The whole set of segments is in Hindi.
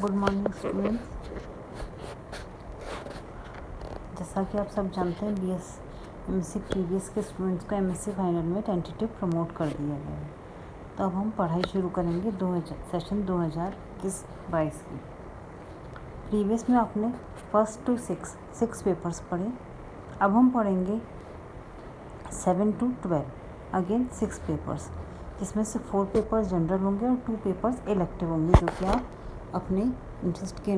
Good morning students. जैसा कि आप सब जानते हैं BSc प्रीवियस के स्टूडेंट्स को MSc फाइनल में टेंटेटिव प्रमोट कर दिया गया है। तो अब हम पढ़ाई शुरू करेंगे सेशन 2021-22 की। प्रीवियस में आपने 1 to 6 पेपर्स पढ़े। अब हम पढ़ेंगे 7 to 12 अगेन 6 पेपर्स, जिसमें से 4 पेपर्स जनरल होंगे और 2 पेपर्स इलेक्टिव होंगे, जो कि आप अपने इंटरेस्ट के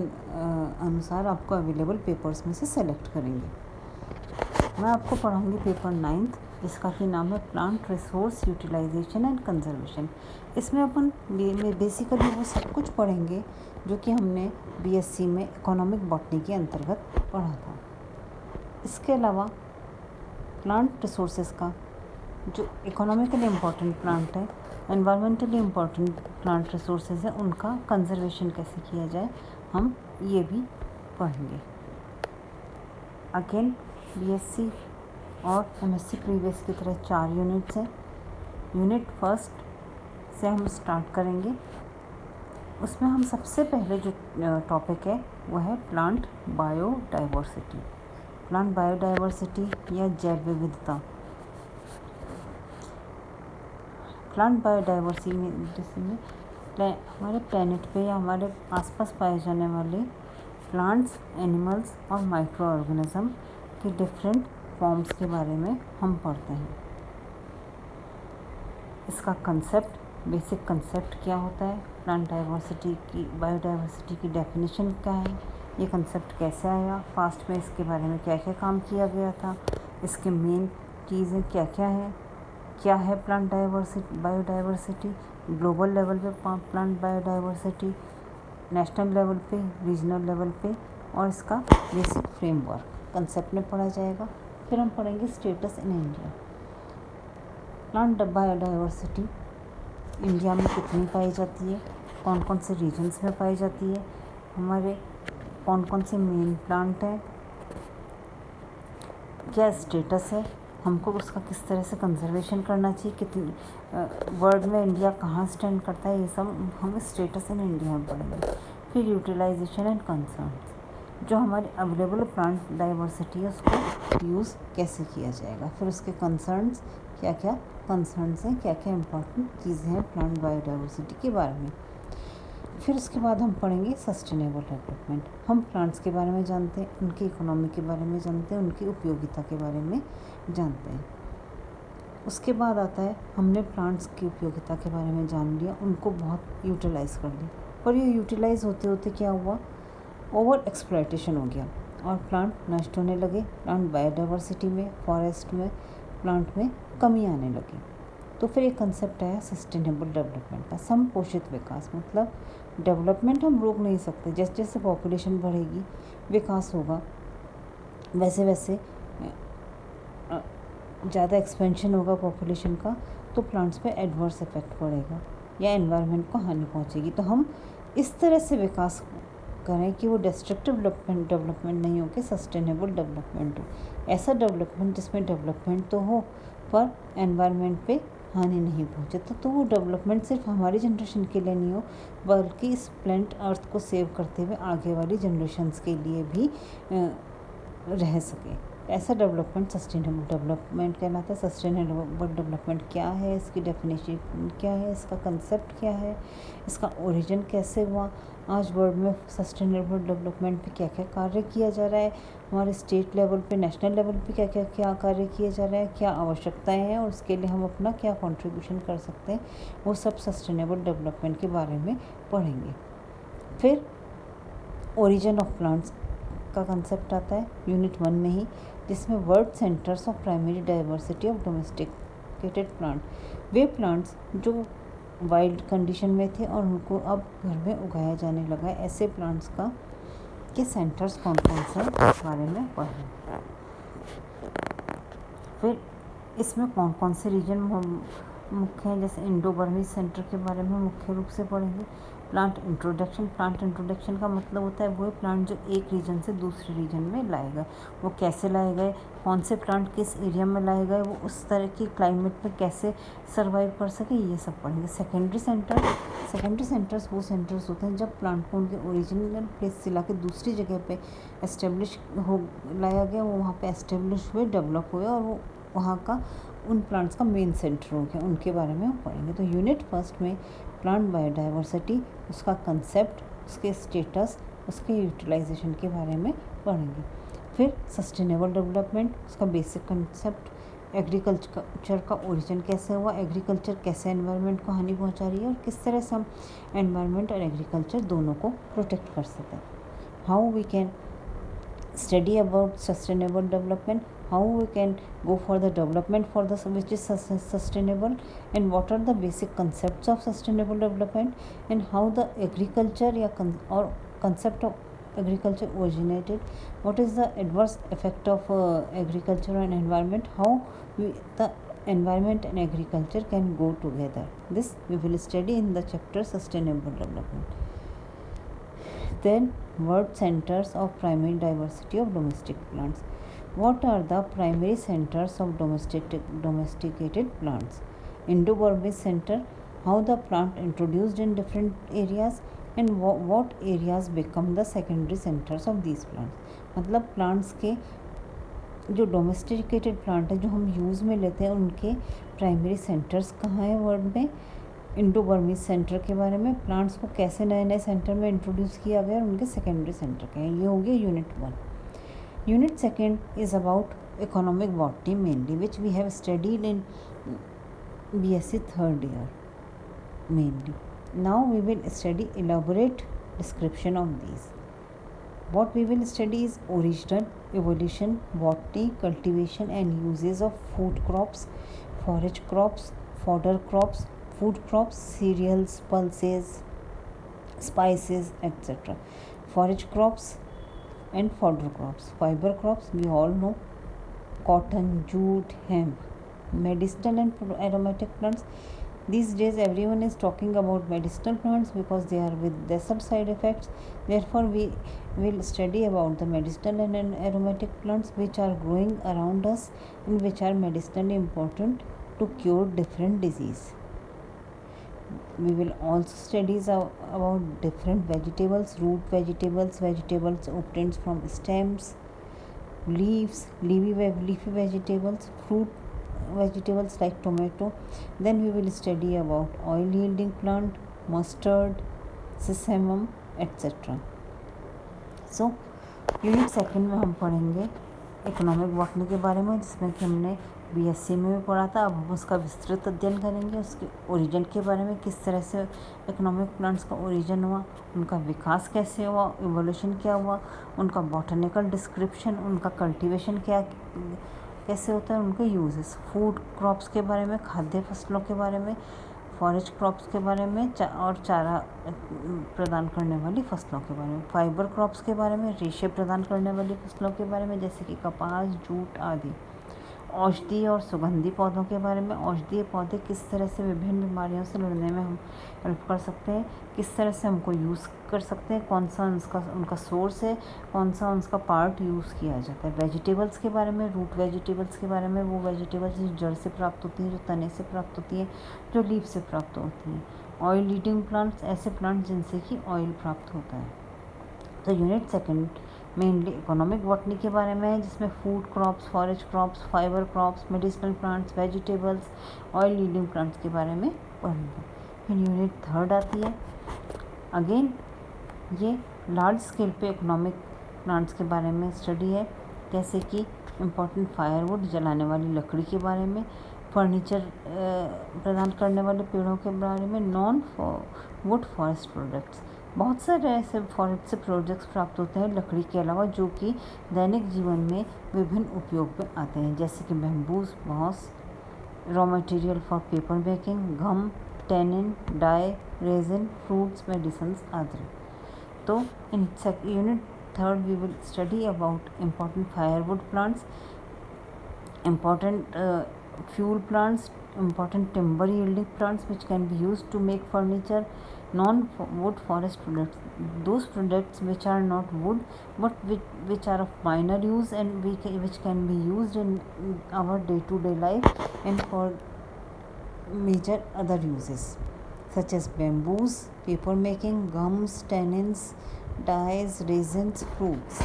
अनुसार आपको अवेलेबल पेपर्स में से सेलेक्ट करेंगे। मैं आपको पढ़ाऊंगी पेपर 9th, जिसका कि नाम है plant resource utilisation and conservation. इसमें अपन बेसिकली वो सब कुछ पढ़ेंगे जो कि हमने BSc में इकोनॉमिक बॉटनी के अंतर्गत पढ़ा था। इसके अलावा प्लांट रिसोर्सेज का जो इकोनॉमिकली इम्पॉर्टेंट प्लांट है, एनवायरमेंटली इम्पॉर्टेंट प्लांट रिसोर्सेज है, उनका कंजर्वेशन कैसे किया जाए, हम ये भी पढ़ेंगे। अगेन BSc और MSc प्रीवियस की तरह 4 यूनिट्स हैं। यूनिट फर्स्ट से हम स्टार्ट करेंगे। उसमें हम सबसे पहले जो टॉपिक है वो है प्लांट बायोडाइवर्सिटी। प्लांट बायोडाइवर्सिटी या जैव विविधता। प्लांट बायोडाइवर्सिटी में हमारे प्लैनेट पे या हमारे आसपास पाए जाने वाले प्लांट्स, एनिमल्स और माइक्रो ऑर्गेनिज्म के डिफरेंट फॉर्म्स के बारे में हम पढ़ते हैं। इसका कंसेप्ट, बेसिक कंसेप्ट क्या होता है, प्लांट डाइवर्सिटी की, बायोडाइवर्सिटी की डेफिनेशन क्या है, ये कंसेप्ट कैसे आया, पास्ट में इसके बारे में क्या क्या काम किया गया था, इसके मेन चीज़ें क्या क्या है प्लांट बायोडाइवर्सिटी, ग्लोबल लेवल पे प्लांट बायोडाइवर्सिटी, नेशनल लेवल पे, रीजनल लेवल पे, और इसका बेसिक फ्रेमवर्क कंसेप्ट में पढ़ा जाएगा। फिर हम पढ़ेंगे status in India. Plant biodiversity India में कितनी पाई जाती है, कौन कौन से रीजन्स में पाई जाती है, हमारे कौन कौन से मेन प्लांट हैं, क्या स्टेटस है, हमको उसका किस तरह से कंजर्वेशन करना चाहिए, कितनी वर्ल्ड में इंडिया कहाँ स्टैंड करता है, ये सब हम स्टेटस इन इंडिया में पढ़ेंगे। फिर यूटिलाइजेशन एंड कंसर्न्स, जो हमारे अवेलेबल प्लांट डाइवर्सिटी है उसको यूज़ कैसे किया जाएगा। फिर उसके कंसर्न्स, क्या क्या कंसर्न्स हैं, क्या क्या इम्पोर्टेंट चीज़ें हैं प्लांट बायोडाइवर्सिटी के बारे में। फिर उसके बाद हम पढ़ेंगे सस्टेनेबल डेवलपमेंट। हम प्लांट्स के बारे में जानते हैं, उनकी इकोनॉमी के बारे में जानते हैं, उनकी उपयोगिता के बारे में जानते हैं। उसके बाद आता है, हमने प्लांट्स की उपयोगिता के बारे में जान लिया, उनको बहुत यूटिलाइज़ कर लिया, पर ये यूटिलाइज़ होते होते क्या हुआ, ओवर एक्सप्लॉयटेशन हो गया और प्लांट नष्ट होने लगे। प्लांट बायोडाइवर्सिटी में, फॉरेस्ट में, प्लांट में कमी आने लगी। तो फिर एक कंसेप्ट आया सस्टेनेबल डेवलपमेंट का, समपोषित विकास। मतलब डेवलपमेंट हम रोक नहीं सकते, जैसे जैसे पॉपुलेशन बढ़ेगी, विकास होगा, वैसे वैसे ज़्यादा एक्सपेंशन होगा पॉपुलेशन का, तो प्लांट्स पे एडवर्स इफेक्ट पड़ेगा या एनवायरनमेंट को हानि पहुंचेगी। तो हम इस तरह से विकास करें कि वो डिस्ट्रक्टिव डेवलपमेंट नहीं हो, कि सस्टेनेबल डेवलपमेंट हो। ऐसा डेवलपमेंट जिसमें डेवलपमेंट तो हो पर एनवायरनमेंट पे हानि नहीं पहुँचे। तो वो डेवलपमेंट सिर्फ हमारी जनरेशन के लिए नहीं हो, बल्कि इस प्लेनेट अर्थ को सेव करते हुए आगे वाली जनरेशन्स के लिए भी रह सके। ऐसा डेवलपमेंट सस्टेनेबल डेवलपमेंट कहलाता है। सस्टेनेबल डेवलपमेंट क्या है, इसकी डेफिनेशन क्या है, इसका कंसेप्ट क्या है, इसका ओरिजिन कैसे हुआ, आज वर्ल्ड में सस्टेनेबल डेवलपमेंट पे क्या क्या कार्य किया जा रहा है, हमारे स्टेट लेवल पे, नेशनल लेवल पे क्या कार्य किया जा रहा है, क्या आवश्यकताएं हैं और उसके लिए हम अपना क्या कंट्रीब्यूशन कर सकते हैं, वो सब सस्टेनेबल डेवलपमेंट के बारे में पढ़ेंगे। फिर ओरिजिन ऑफ प्लांट्स का कंसेप्ट आता है यूनिट 1 में ही, जिसमें world centres of primary diversity of domesticated plant, way plants जो वाइल्ड कंडीशन में थे और उनको अब घर में उगाया जाने लगा है, ऐसे प्लांट्स का के सेंटर्स कौन कौन से इस बारे में पढ़ें। फिर इसमें कौन कौन से रीजन मुख्य हैं, जैसे इंडो बर्मी सेंटर के बारे में मुख्य रूप से पढ़ेंगे। प्लांट इंट्रोडक्शन का मतलब होता है वो प्लांट जो एक रीजन से दूसरे रीजन में लाए गए, वो कैसे लाए गए, कौन से प्लांट किस एरिया में लाए गए, वो उस तरह की क्लाइमेट में कैसे सर्वाइव कर सके, ये सब पढ़ेंगे। सेकेंडरी सेंटर्स वो सेंटर्स होते हैं जब प्लांट को उनके ओरिजिनल प्लेस से ला के दूसरी जगह पे एस्टेब्लिश हो लाया गया, वो वहाँ पे एस्टेब्लिश हुए, डेवलप हुए और वो वहाँ का उन प्लांट्स का मेन सेंटर हो गया, उनके बारे में हम पढ़ेंगे। तो यूनिट फर्स्ट में प्लांट बायोडाइवर्सिटी, उसका कंसेप्ट, उसके स्टेटस, उसके यूटिलाइजेशन के बारे में पढ़ेंगे। फिर सस्टेनेबल डेवलपमेंट, उसका बेसिक कंसेप्ट, एग्रीकल्चर का ओरिजिन कैसे हुआ, एग्रीकल्चर कैसे एनवायरनमेंट को हानि पहुंचा रही है और किस तरह से हम एनवायरनमेंट और एग्रीकल्चर दोनों को प्रोटेक्ट कर सकते हैं। How we can study about sustainable development, how we can go for the development for the which is sustainable, and what are the basic concepts of sustainable development, and how the agriculture or concept of agriculture originated, what is the adverse effect of agriculture and environment, how the environment and agriculture can go together. This we will study in the chapter sustainable development. Then word centers of primary diversity of domestic plants. What are the primary centers of domesticated plants? Indo-Burmese center, how the plant introduced in different areas and what areas become the secondary centers of these plants. मतलब plants के जो डोमेस्टिकेटेड प्लांट है जो हम यूज़ में लेते हैं उनके प्राइमरी सेंटर्स कहाँ हैं वर्ल्ड में। इंडो बर्मीज सेंटर के बारे में, प्लांट्स को कैसे नए नए सेंटर में इंट्रोड्यूस किया गया और उनके सेकेंडरी सेंटर के हैं। ये हो गया unit 1। Unit 2 is about economic botany mainly which we have studied in BSc 3rd year mainly. Now we will study elaborate description of these. What we will study is origin, evolution, botany, cultivation and uses of food crops, forage crops, fodder crops, food crops, cereals, pulses, spices, etc. Forage crops and fodder crops. Fiber crops, we all know, cotton, jute, hemp. Medicinal and aromatic plants. These days everyone is talking about medicinal plants because they are with lesser side effects. Therefore we will study about the medicinal and aromatic plants which are growing around us and which are medicinally important to cure different disease. We will also study about different vegetables, root vegetables, vegetables obtained from stems, leaves, leafy vegetables, fruit vegetables like tomato. Then we will study about oil yielding plant, mustard, sesame, etc. So unit 2 में हम पढ़ेंगे इकोनॉमिक बॉटनी के बारे में, जिसमें कि हमने BSc में भी पढ़ा था। अब हम उसका विस्तृत अध्ययन करेंगे, उसके ओरिजिन के बारे में, किस तरह से इकोनॉमिक प्लांट्स का ओरिजिन हुआ, उनका विकास कैसे हुआ, इवोल्यूशन क्या हुआ, उनका बॉटनिकल डिस्क्रिप्शन, उनका कल्टीवेशन क्या कैसे होता है, उनके यूजेस, फूड क्रॉप्स के बारे में, खाद्य फसलों के बारे में, फॉरेस्ट क्रॉप्स के बारे में और चारा प्रदान करने वाली फसलों के बारे में, फाइबर क्रॉप्स के बारे में, रेशे प्रदान करने वाली फसलों के बारे में जैसे कि कपास, जूट आदि, औषधीय और सुगंधी पौधों के बारे में, औषधीय पौधे किस तरह से विभिन्न बीमारियों से लड़ने में हम हेल्प कर सकते हैं, किस तरह से हमको यूज़ कर सकते हैं, कौन सा उनका सोर्स है, कौन सा उनका पार्ट यूज़ किया जाता है। वेजिटेबल्स के बारे में, रूट वेजिटेबल्स के बारे में, वो वेजिटेबल्स जो जड़ से प्राप्त होती हैं, जो तने से प्राप्त होती हैं, जो लीफ से प्राप्त होती हैं। ऑयल ईटिंग प्लांट्स, ऐसे प्लांट्स जिनसे कि ऑयल प्राप्त होता है। तो यूनिट 2 मेनली इकोनॉमिक बॉटनी के बारे में है, जिसमें food crops, forest crops, fibre crops, medicinal plants, vegetables, oil yielding plants के बारे में पढ़ेंगे। फिर यूनिट 3 आती है। अगेन ये लार्ज स्केल पे इकोनॉमिक प्लांट्स के बारे में स्टडी है, जैसे कि इम्पोर्टेंट फायरवुड, जलाने वाली लकड़ी के बारे में, फर्नीचर प्रदान करने वाले पेड़ों के बारे में, नॉन वुड फॉरेस्ट प्रोडक्ट्स। बहुत सारे ऐसे फॉरेस्ट से प्रोडक्ट्स प्राप्त होते हैं लकड़ी के अलावा, जो कि दैनिक जीवन में विभिन्न उपयोग में आते हैं, जैसे कि बैम्बूस, बांस, raw material for paper making, gum, tannin, dye, resin, fruits, medicine आदि। तो in unit 3 we will study about important firewood plants, important fuel plants, important timber yielding plants which can be used to make furniture. Non-wood forest products, those products which are not wood but which are of minor use and which can be used in our day-to-day life and for major other uses, such as bamboos, paper making, gums, tannins, dyes, resins, fruits.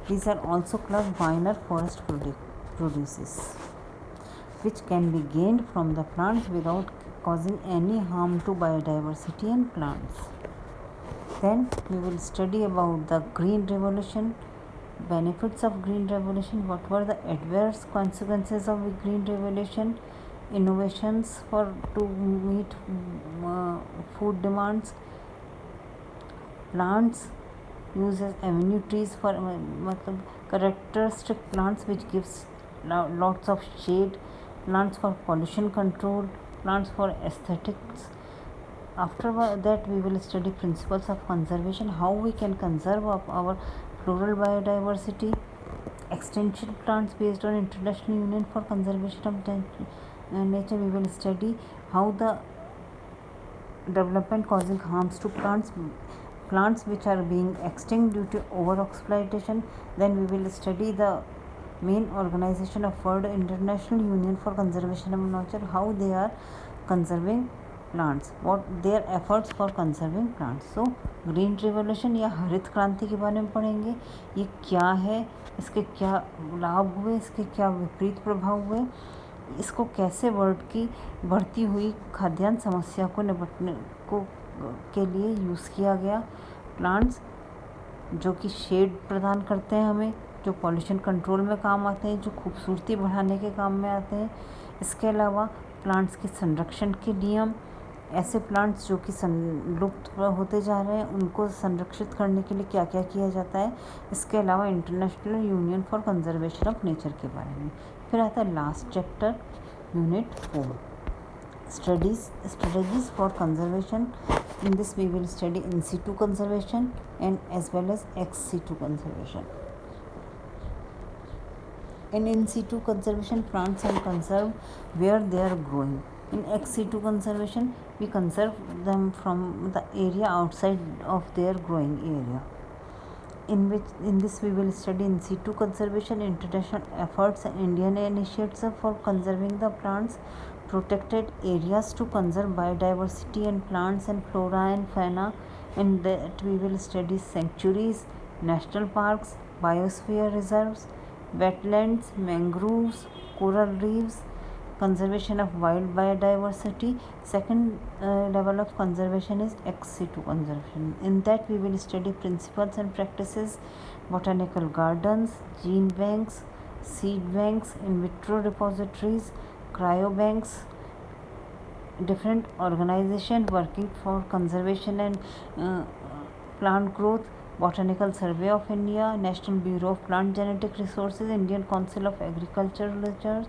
These are also clubbed minor forest produces, which can be gained from the plants without causing any harm to biodiversity and plants. Then we will study about the Green Revolution, benefits of Green Revolution, what were the adverse consequences of the Green Revolution, innovations to meet food demands, plants used as avenue trees for characteristic plants which gives lots of shade, plants for pollution control, plants for aesthetics. After that we will study principles of conservation, how we can conserve our floral biodiversity, extension plants based on International Union for Conservation of Nature. We will study how the development causing harms to plants which are being extinct due to overexploitation. Then we will study the main organization of World International Union for Conservation of Nature, how they are conserving plants, what their efforts for conserving plants. So green revolution या हरित क्रांति के बारे में पढ़ेंगे, ये क्या है, इसके क्या लाभ हुए, इसके क्या विपरीत प्रभाव हुए, इसको कैसे वर्ल्ड की बढ़ती हुई खाद्यान्न समस्या को निपटने के लिए यूज़ किया गया, प्लांट्स जो कि शेड प्रदान करते हैं हमें, जो पॉल्यूशन कंट्रोल में काम आते हैं, जो खूबसूरती बढ़ाने के काम में आते हैं. इसके अलावा प्लांट्स के संरक्षण के नियम, ऐसे प्लांट्स जो कि लुप्त होते जा रहे हैं उनको संरक्षित करने के लिए क्या क्या किया जाता है. इसके अलावा international union for conservation of nature के बारे में. फिर आता है last chapter, unit 4, strategies for conservation. In this we will study in situ conservation and as well as ex situ conservation. In situ conservation, plants are conserved where they are growing. In ex situ conservation, we conserve them from the area outside of their growing area. In this we will study in situ conservation, international efforts and Indian initiatives for conserving the plants, protected areas to conserve biodiversity and plants and flora and fauna. In that we will study sanctuaries, national parks, biosphere reserves, wetlands, mangroves, coral reefs, conservation of wild biodiversity. Second level of conservation is ex situ conservation. In that we will study principles and practices, botanical gardens, gene banks, seed banks, in vitro repositories, cryobanks, different organizations working for conservation and plant growth, Botanical Survey of India, National Bureau of Plant Genetic Resources, Indian Council of Agricultural Research,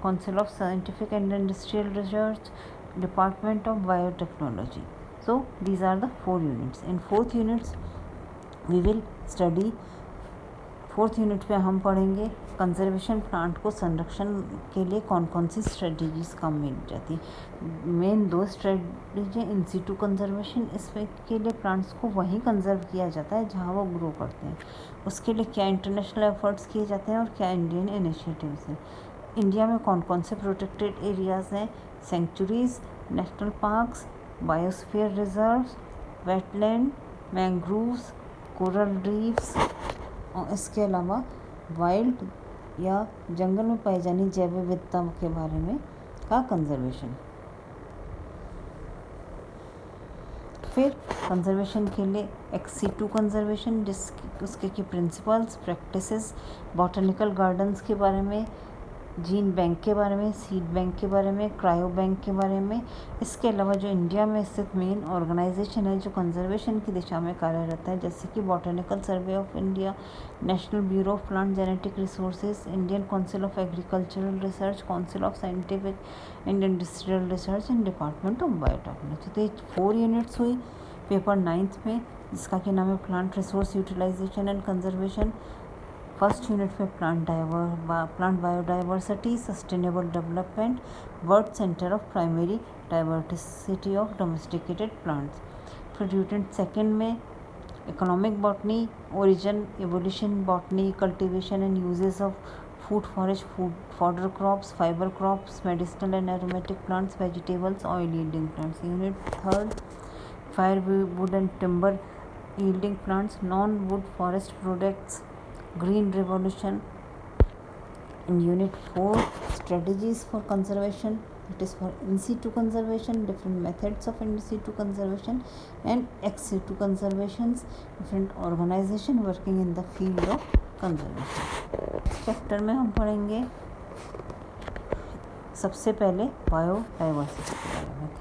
Council of Scientific and Industrial Research, Department of Biotechnology. So these are the 4 units. In 4th units we will study, 4th unit पे हम पढ़ेंगे कंजर्वेशन, प्लांट को संरक्षण के लिए कौन कौन सी स्ट्रेटजीज काम में जाती है. Main 2 strategy in Situ conservation, इसमें के लिए प्लांट्स को वहीं कंजर्व किया जाता है जहाँ वो ग्रो करते हैं. उसके लिए क्या इंटरनेशनल एफर्ट्स किए जाते हैं और क्या इंडियन इनिशिएटिव्स हैं. इंडिया में कौन कौन से प्रोटेक्टेड एरियाज़ हैं, sanctuaries, national parks, biosphere reserves, wetland, mangroves, coral reefs, और इसके अलावा वाइल्ड या जंगल में पाई जाने जैव विविधता के बारे में का कंजर्वेशन. फिर कंजर्वेशन के लिए ex situ कंजर्वेशन, उसके की प्रिंसिपल्स, प्रैक्टिसेस, बॉटनिकल गार्डन्स के बारे में, जीन बैंक के बारे में, सीड बैंक के बारे में, क्रायो बैंक के बारे में. इसके अलावा जो इंडिया में स्थित मेन ऑर्गेनाइजेशन है जो कंजर्वेशन की दिशा में कार्यरत है, जैसे कि botanical survey of India, national bureau of plant genetic resources, Indian council of agricultural research, council of scientific and industrial research and department of biotechnology. तो ये 4 यूनिट्स हुई पेपर 9th में, जिसका कि नाम है plant resource utilisation and conservation. First unit में plant biodiversity, sustainable development, world centre of primary diversity of domesticated plants. फिर यूनिट सेकेंड में economic botany, origin, evolution botany, cultivation and uses of food forest, food fodder crops, fibre crops, medicinal and aromatic plants, vegetables, oil yielding plants. Unit third firewood and timber yielding plants, non-wood forest products, green revolution. In unit 4, strategies for conservation, it is for in situ conservation, different methods of in situ conservation and ex situ conservations, different organization working in the field of conservation. Chapter में हम पढ़ेंगे सबसे पहले बायोडाइवर्सिटी के बारे में।